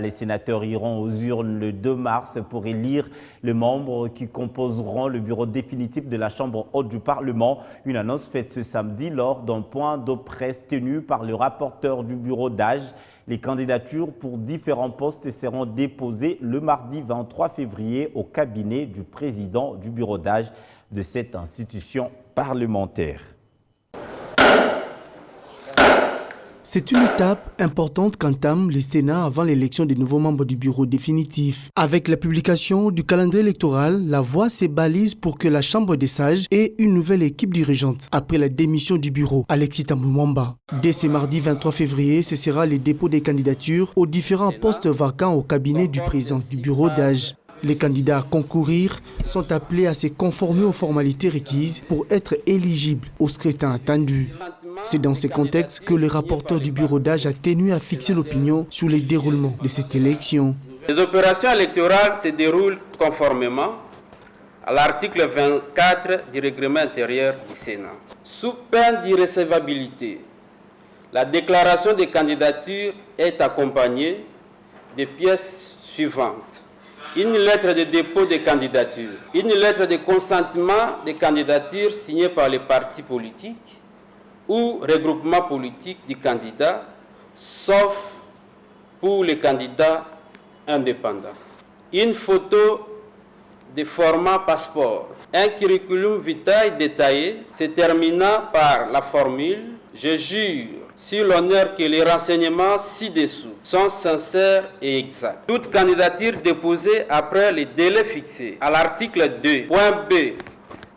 Les sénateurs iront aux urnes le 2 mars pour élire les membres qui composeront le bureau définitif de la Chambre haute du Parlement. Une annonce faite ce samedi lors d'un point de presse tenu par le rapporteur du bureau d'âge. Les candidatures pour différents postes seront déposées le mardi 23 février au cabinet du président du bureau d'âge de cette institution parlementaire. C'est une étape importante qu'entame le Sénat avant l'élection des nouveaux membres du bureau définitif. Avec la publication du calendrier électoral, la voie se balise pour que la Chambre des sages ait une nouvelle équipe dirigeante après la démission du bureau, Alexis Tambwe Mwamba. Dès ce mardi 23 février, ce sera le dépôt des candidatures aux différents postes vacants au cabinet du président du bureau d'âge. Les candidats à concourir sont appelés à se conformer aux formalités requises pour être éligibles au scrutin attendu. C'est dans ce contexte que le rapporteur du bureau d'âge a tenu à fixer l'opinion sur le déroulement de cette élection. Les opérations électorales se déroulent conformément à l'article 24 du règlement intérieur du Sénat. Sous peine d'irrecevabilité, la déclaration des candidatures est accompagnée des pièces suivantes. Une lettre de dépôt de candidature, une lettre de consentement des candidatures signée par les partis politiques ou regroupement politique du candidat, sauf pour les candidats indépendants. Une photo de format passeport, un curriculum vitae détaillé se terminant par la formule « Je jure sur l'honneur que les renseignements ci-dessous sont sincères et exacts ». Toute candidature déposée après le délai fixé à l'article 2, point B,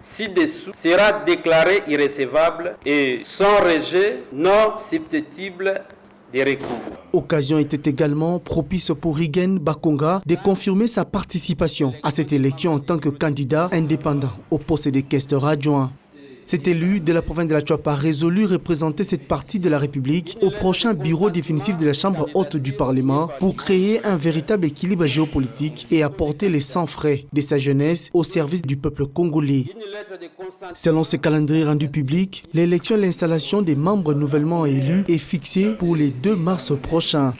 ci-dessous sera déclarée irrecevable et son rejet non susceptible de recours. Occasion était également propice pour Riguen Bakonga de confirmer sa participation à cette élection en tant que candidat indépendant au poste de questeur adjoint. Cet élu de la province de la Tchouapa a résolu représenter cette partie de la République au prochain bureau définitif de la Chambre haute du Parlement pour créer un véritable équilibre géopolitique et apporter les sans frais de sa jeunesse au service du peuple congolais. Selon ce calendrier rendu public, l'élection et l'installation des membres nouvellement élus est fixée pour le 2 mars prochain.